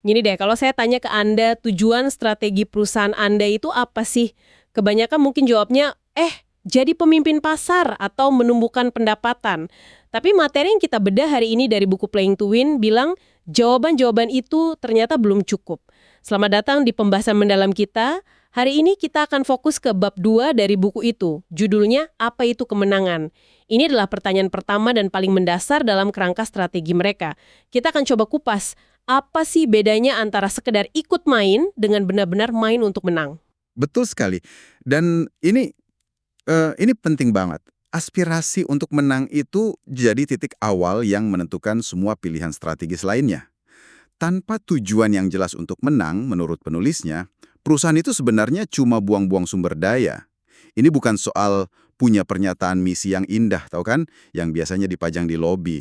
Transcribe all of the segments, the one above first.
Gini deh, kalau saya tanya ke Anda, tujuan strategi perusahaan Anda itu apa sih? Kebanyakan mungkin jawabnya, jadi pemimpin pasar atau menumbuhkan pendapatan. Tapi materi yang kita bedah hari ini dari buku Playing to Win bilang, jawaban-jawaban itu ternyata belum cukup. Selamat datang di pembahasan mendalam kita. Hari ini kita akan fokus ke bab 2 dari buku itu. Judulnya, Apa Itu Kemenangan? Ini adalah pertanyaan pertama dan paling mendasar dalam kerangka strategi mereka. Kita akan coba kupas, apa sih bedanya antara sekedar ikut main dengan benar-benar main untuk menang? Betul sekali. Dan ini penting banget. Aspirasi untuk menang itu jadi titik awal yang menentukan semua pilihan strategis lainnya. Tanpa tujuan yang jelas untuk menang, menurut penulisnya, perusahaan itu sebenarnya cuma buang-buang sumber daya. Ini bukan soal punya pernyataan misi yang indah, tahu kan? Yang biasanya dipajang di lobi.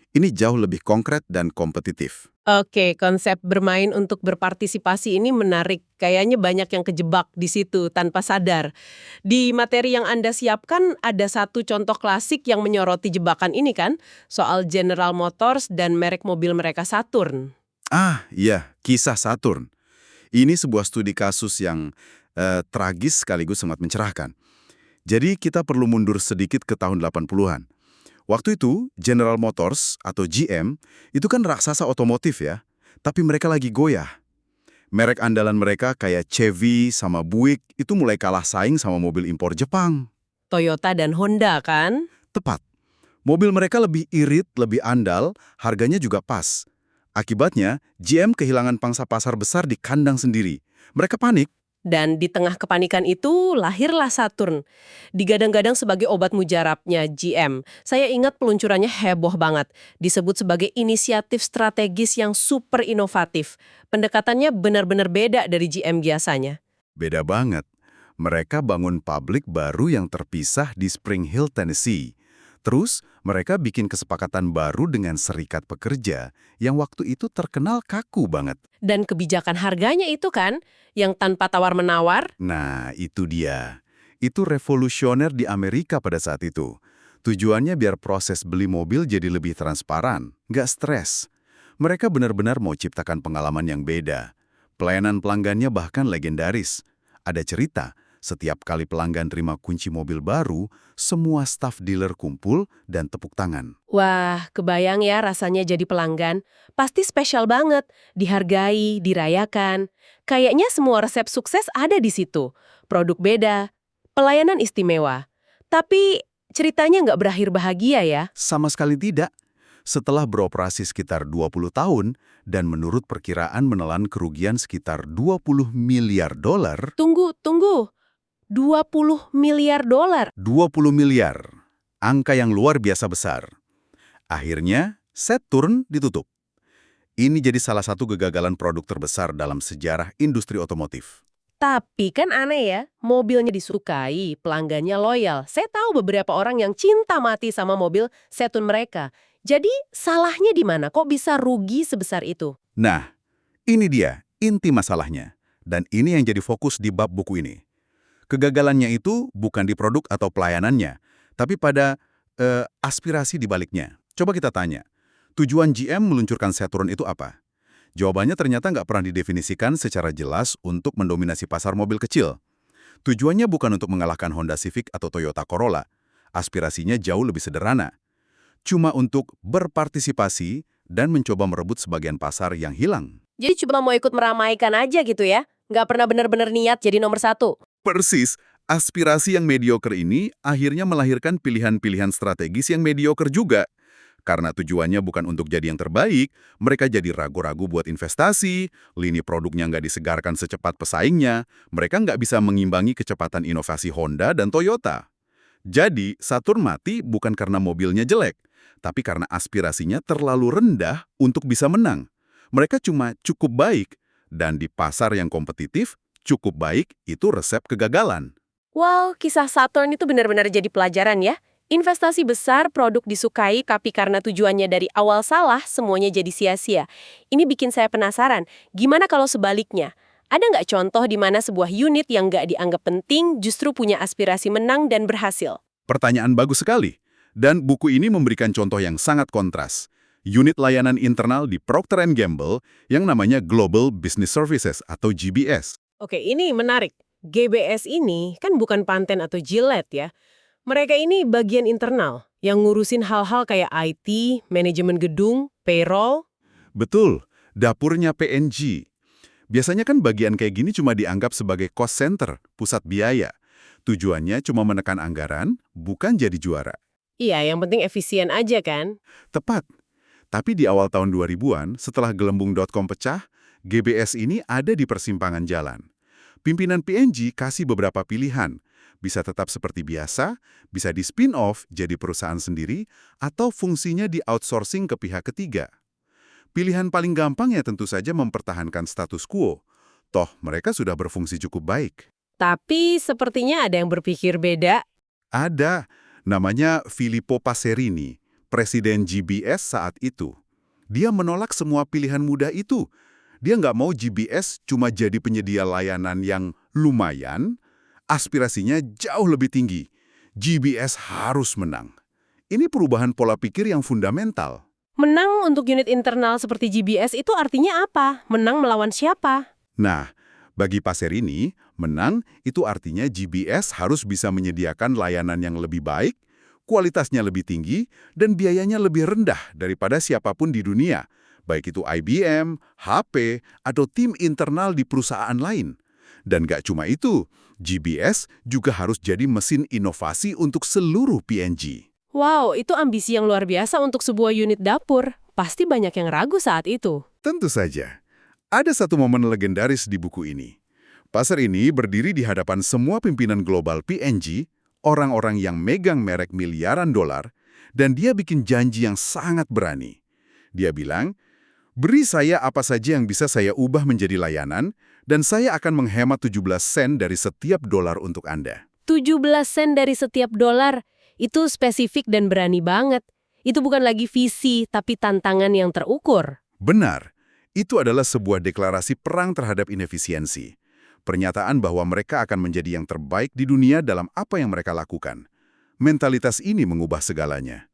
Ini jauh lebih konkret dan kompetitif. Oke, konsep bermain untuk berpartisipasi ini menarik. Kayaknya banyak yang kejebak di situ tanpa sadar. Di materi yang Anda siapkan ada satu contoh klasik yang menyoroti jebakan ini kan? Soal General Motors dan merek mobil mereka Saturn. Ah, iya, kisah Saturn. Ini sebuah studi kasus yang tragis sekaligus sangat mencerahkan. Jadi kita perlu mundur sedikit ke tahun 80-an. Waktu itu, General Motors atau GM itu kan raksasa otomotif ya, tapi mereka lagi goyah. Merek andalan mereka kayak Chevy sama Buick itu mulai kalah saing sama mobil impor Jepang. Toyota dan Honda kan? Tepat. Mobil mereka lebih irit, lebih andal, harganya juga pas. Akibatnya, GM kehilangan pangsa pasar besar di kandang sendiri. Mereka panik. Dan di tengah kepanikan itu lahirlah Saturn. Digadang-gadang sebagai obat mujarabnya GM. Saya ingat peluncurannya heboh banget. Disebut sebagai inisiatif strategis yang super inovatif. Pendekatannya benar-benar beda dari GM biasanya. Beda banget. Mereka bangun pabrik baru yang terpisah di Spring Hill, Tennessee. Terus, mereka bikin kesepakatan baru dengan serikat pekerja yang waktu itu terkenal kaku banget. Dan kebijakan harganya itu kan, yang tanpa tawar-menawar. Nah, itu dia. Itu revolusioner di Amerika pada saat itu. Tujuannya biar proses beli mobil jadi lebih transparan, nggak stres. Mereka benar-benar mau ciptakan pengalaman yang beda. Pelayanan pelanggannya bahkan legendaris. Ada cerita, setiap kali pelanggan terima kunci mobil baru, semua staf dealer kumpul dan tepuk tangan. Wah, kebayang ya rasanya jadi pelanggan. Pasti spesial banget, dihargai, dirayakan. Kayaknya semua resep sukses ada di situ. Produk beda, pelayanan istimewa. Tapi ceritanya nggak berakhir bahagia ya. Sama sekali tidak. Setelah beroperasi sekitar 20 tahun dan menurut perkiraan menelan kerugian sekitar 20 miliar dolar, Tunggu. 20 miliar dolar. 20 miliar. Angka yang luar biasa besar. Akhirnya, Saturn ditutup. Ini jadi salah satu kegagalan produk terbesar dalam sejarah industri otomotif. Tapi kan aneh ya, mobilnya disukai, pelanggannya loyal. Saya tahu beberapa orang yang cinta mati sama mobil Saturn mereka. Jadi salahnya di mana? Kok bisa rugi sebesar itu? Nah, ini dia inti masalahnya. Dan ini yang jadi fokus di bab buku ini. Kegagalannya itu bukan di produk atau pelayanannya, tapi pada aspirasi di baliknya. Coba kita tanya, tujuan GM meluncurkan Saturn itu apa? Jawabannya ternyata nggak pernah didefinisikan secara jelas untuk mendominasi pasar mobil kecil. Tujuannya bukan untuk mengalahkan Honda Civic atau Toyota Corolla. Aspirasinya jauh lebih sederhana. Cuma untuk berpartisipasi dan mencoba merebut sebagian pasar yang hilang. Jadi cuma mau ikut meramaikan aja gitu ya? Nggak pernah benar-benar niat jadi nomor satu? Persis, aspirasi yang mediocre ini akhirnya melahirkan pilihan-pilihan strategis yang mediocre juga. Karena tujuannya bukan untuk jadi yang terbaik, mereka jadi ragu-ragu buat investasi, lini produknya nggak disegarkan secepat pesaingnya, mereka nggak bisa mengimbangi kecepatan inovasi Honda dan Toyota. Jadi, Saturn mati bukan karena mobilnya jelek, tapi karena aspirasinya terlalu rendah untuk bisa menang. Mereka cuma cukup baik, dan di pasar yang kompetitif, cukup baik itu resep kegagalan. Wow, kisah Saturn itu benar-benar jadi pelajaran ya. Investasi besar, produk disukai, tapi karena tujuannya dari awal salah, semuanya jadi sia-sia. Ini bikin saya penasaran, gimana kalau sebaliknya? Ada nggak contoh di mana sebuah unit yang nggak dianggap penting justru punya aspirasi menang dan berhasil? Pertanyaan bagus sekali. Dan buku ini memberikan contoh yang sangat kontras. unit layanan internal di Procter & Gamble yang namanya Global Business Services atau GBS. Oke, ini menarik. GBS ini kan bukan Pantene atau Gillette ya. Mereka ini bagian internal yang ngurusin hal-hal kayak IT, manajemen gedung, payroll. Betul, dapurnya P&G. Biasanya kan bagian kayak gini cuma dianggap sebagai cost center, pusat biaya. Tujuannya cuma menekan anggaran, bukan jadi juara. Iya, yang penting efisien aja kan? Tepat. Tapi di awal tahun 2000-an, setelah gelembung.com pecah, GBS ini ada di persimpangan jalan. Pimpinan P&G kasih beberapa pilihan. Bisa tetap seperti biasa, bisa di spin-off jadi perusahaan sendiri, atau fungsinya di-outsourcing ke pihak ketiga. Pilihan paling gampang ya tentu saja mempertahankan status quo. Toh, mereka sudah berfungsi cukup baik. Tapi sepertinya ada yang berpikir beda. Ada, namanya Filippo Passerini, presiden GBS saat itu. Dia menolak semua pilihan mudah itu. Dia nggak mau GBS cuma jadi penyedia layanan yang lumayan, aspirasinya jauh lebih tinggi. GBS harus menang. Ini perubahan pola pikir yang fundamental. Menang untuk unit internal seperti GBS itu artinya apa? Menang melawan siapa? Nah, bagi Passerini, menang itu artinya GBS harus bisa menyediakan layanan yang lebih baik, kualitasnya lebih tinggi, dan biayanya lebih rendah daripada siapapun di dunia, baik itu IBM, HP, atau tim internal di perusahaan lain. Dan gak cuma itu, GBS juga harus jadi mesin inovasi untuk seluruh P&G. Wow, itu ambisi yang luar biasa untuk sebuah unit dapur. Pasti banyak yang ragu saat itu. Tentu saja. Ada satu momen legendaris di buku ini. Passerini berdiri di hadapan semua pimpinan global P&G, orang-orang yang megang merek miliaran dolar, dan dia bikin janji yang sangat berani. Dia bilang, beri saya apa saja yang bisa saya ubah menjadi layanan, dan saya akan menghemat 17 sen dari setiap dolar untuk Anda. 17 sen dari setiap dolar. Itu spesifik dan berani banget. Itu bukan lagi visi, tapi tantangan yang terukur. Benar. Itu adalah sebuah deklarasi perang terhadap inefisiensi. Pernyataan bahwa mereka akan menjadi yang terbaik di dunia dalam apa yang mereka lakukan. Mentalitas ini mengubah segalanya.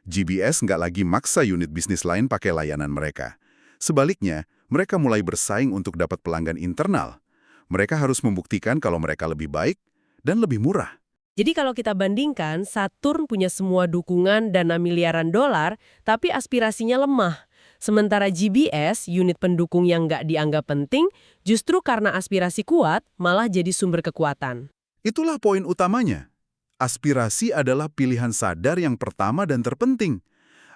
GBS nggak lagi maksa unit bisnis lain pakai layanan mereka. Sebaliknya, mereka mulai bersaing untuk dapat pelanggan internal. Mereka harus membuktikan kalau mereka lebih baik dan lebih murah. Jadi kalau kita bandingkan, Saturn punya semua dukungan dana miliaran dolar, tapi aspirasinya lemah. Sementara GBS, unit pendukung yang nggak dianggap penting, justru karena aspirasi kuat, malah jadi sumber kekuatan. Itulah poin utamanya. Aspirasi adalah pilihan sadar yang pertama dan terpenting.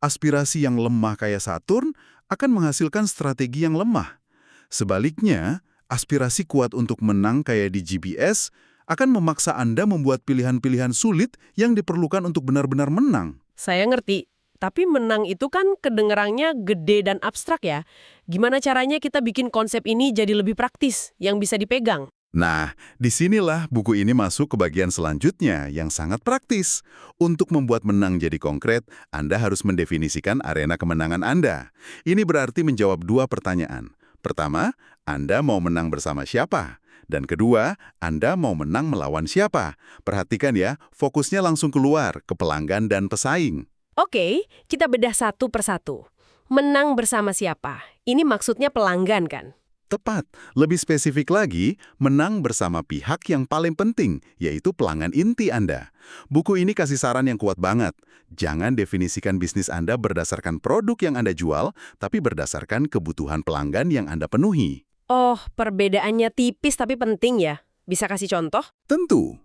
Aspirasi yang lemah kayak Saturn akan menghasilkan strategi yang lemah. Sebaliknya, aspirasi kuat untuk menang kayak di GBS akan memaksa Anda membuat pilihan-pilihan sulit yang diperlukan untuk benar-benar menang. Saya ngerti, tapi menang itu kan kedengerannya gede dan abstrak ya. Gimana caranya kita bikin konsep ini jadi lebih praktis, yang bisa dipegang? Nah, disinilah buku ini masuk ke bagian selanjutnya yang sangat praktis. Untuk membuat menang jadi konkret, Anda harus mendefinisikan arena kemenangan Anda. Ini berarti menjawab dua pertanyaan. Pertama, Anda mau menang bersama siapa? Dan kedua, Anda mau menang melawan siapa? Perhatikan ya, fokusnya langsung keluar ke pelanggan dan pesaing. Oke, kita bedah satu persatu. Menang bersama siapa? Ini maksudnya pelanggan kan? Tepat. Lebih spesifik lagi, menang bersama pihak yang paling penting, yaitu pelanggan inti Anda. Buku ini kasih saran yang kuat banget. Jangan definisikan bisnis Anda berdasarkan produk yang Anda jual, tapi berdasarkan kebutuhan pelanggan yang Anda penuhi. Oh, perbedaannya tipis tapi penting ya. Bisa kasih contoh? Tentu.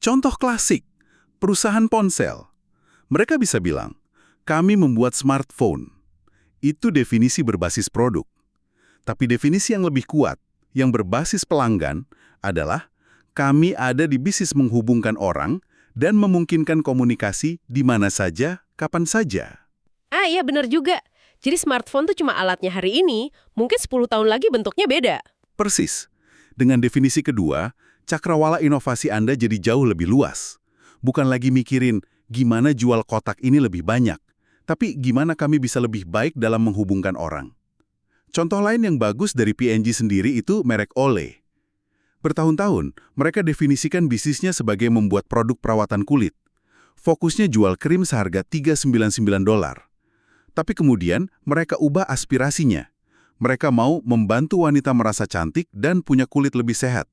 Contoh klasik, perusahaan ponsel. Mereka bisa bilang, kami membuat smartphone. Itu definisi berbasis produk. Tapi definisi yang lebih kuat, yang berbasis pelanggan, adalah kami ada di bisnis menghubungkan orang dan memungkinkan komunikasi di mana saja, kapan saja. Ah iya benar juga. Jadi smartphone tuh cuma alatnya hari ini, mungkin 10 tahun lagi bentuknya beda. Persis. Dengan definisi kedua, cakrawala inovasi Anda jadi jauh lebih luas. Bukan lagi mikirin gimana jual kotak ini lebih banyak, tapi gimana kami bisa lebih baik dalam menghubungkan orang. Contoh lain yang bagus dari P&G sendiri itu merek Olay. Bertahun-tahun, mereka definisikan bisnisnya sebagai membuat produk perawatan kulit. Fokusnya jual krim seharga $399. Tapi kemudian mereka ubah aspirasinya. Mereka mau membantu wanita merasa cantik dan punya kulit lebih sehat.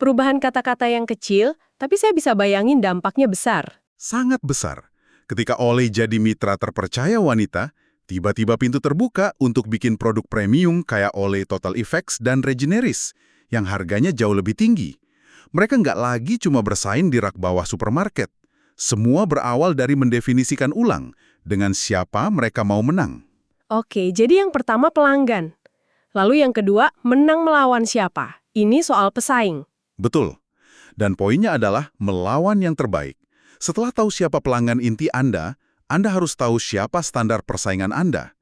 Perubahan kata-kata yang kecil, tapi saya bisa bayangin dampaknya besar. Sangat besar. Ketika Olay jadi mitra terpercaya wanita, tiba-tiba pintu terbuka untuk bikin produk premium kayak Olay Total Effects dan Regeneris, yang harganya jauh lebih tinggi. Mereka nggak lagi cuma bersaing di rak bawah supermarket. Semua berawal dari mendefinisikan ulang dengan siapa mereka mau menang. Oke, jadi yang pertama pelanggan. Lalu yang kedua, menang melawan siapa? Ini soal pesaing. Betul. Dan poinnya adalah melawan yang terbaik. Setelah tahu siapa pelanggan inti Anda harus tahu siapa standar persaingan Anda.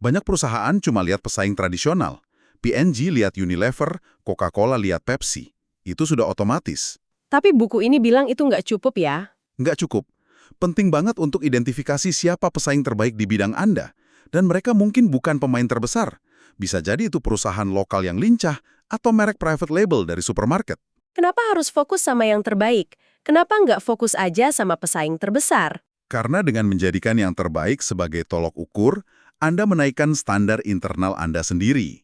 Banyak perusahaan cuma lihat pesaing tradisional. P&G lihat Unilever, Coca-Cola lihat Pepsi. Itu sudah otomatis. Tapi buku ini bilang itu nggak cukup ya. Nggak cukup. Penting banget untuk identifikasi siapa pesaing terbaik di bidang Anda. Dan mereka mungkin bukan pemain terbesar. Bisa jadi itu perusahaan lokal yang lincah atau merek private label dari supermarket. Kenapa harus fokus sama yang terbaik? Kenapa nggak fokus aja sama pesaing terbesar? Karena dengan menjadikan yang terbaik sebagai tolok ukur, Anda menaikkan standar internal Anda sendiri.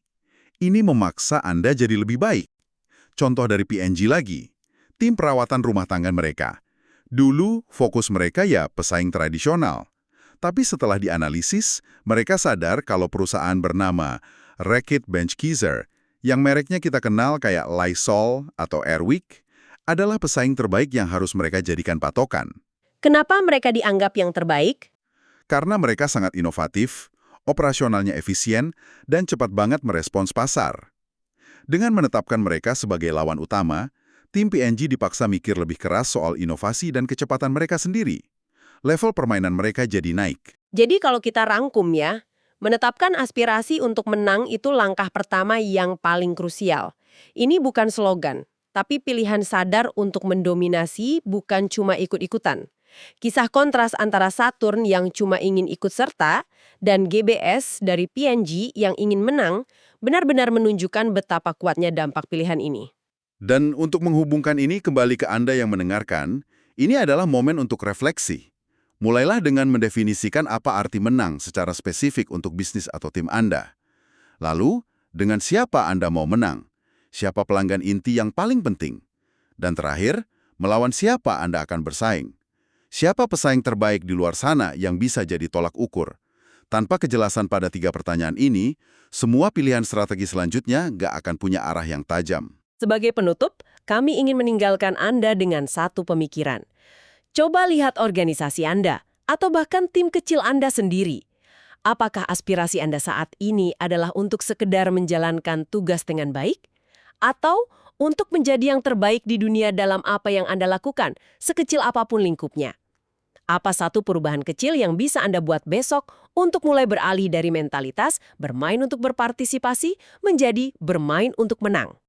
Ini memaksa Anda jadi lebih baik. Contoh dari P&G lagi, tim perawatan rumah tangga mereka. Dulu fokus mereka ya pesaing tradisional. Tapi setelah dianalisis, mereka sadar kalau perusahaan bernama Reckitt Benckiser, yang mereknya kita kenal kayak Lysol atau Airwick, adalah pesaing terbaik yang harus mereka jadikan patokan. Kenapa mereka dianggap yang terbaik? Karena mereka sangat inovatif, operasionalnya efisien, dan cepat banget merespons pasar. Dengan menetapkan mereka sebagai lawan utama, tim P&G dipaksa mikir lebih keras soal inovasi dan kecepatan mereka sendiri. Level permainan mereka jadi naik. Jadi kalau kita rangkum ya, menetapkan aspirasi untuk menang itu langkah pertama yang paling krusial. Ini bukan slogan, tapi pilihan sadar untuk mendominasi, bukan cuma ikut-ikutan. Kisah kontras antara Saturn yang cuma ingin ikut serta dan GBS dari P&G yang ingin menang benar-benar menunjukkan betapa kuatnya dampak pilihan ini. Dan untuk menghubungkan ini kembali ke Anda yang mendengarkan, ini adalah momen untuk refleksi. Mulailah dengan mendefinisikan apa arti menang secara spesifik untuk bisnis atau tim Anda. Lalu, dengan siapa Anda mau menang? Siapa pelanggan inti yang paling penting? Dan terakhir, melawan siapa Anda akan bersaing? Siapa pesaing terbaik di luar sana yang bisa jadi tolak ukur? Tanpa kejelasan pada 3 pertanyaan ini, semua pilihan strategi selanjutnya nggak akan punya arah yang tajam. Sebagai penutup, kami ingin meninggalkan Anda dengan satu pemikiran. Coba lihat organisasi Anda, atau bahkan tim kecil Anda sendiri. Apakah aspirasi Anda saat ini adalah untuk sekedar menjalankan tugas dengan baik? Atau untuk menjadi yang terbaik di dunia dalam apa yang Anda lakukan, sekecil apapun lingkupnya? Apa satu perubahan kecil yang bisa Anda buat besok untuk mulai beralih dari mentalitas bermain untuk berpartisipasi menjadi bermain untuk menang?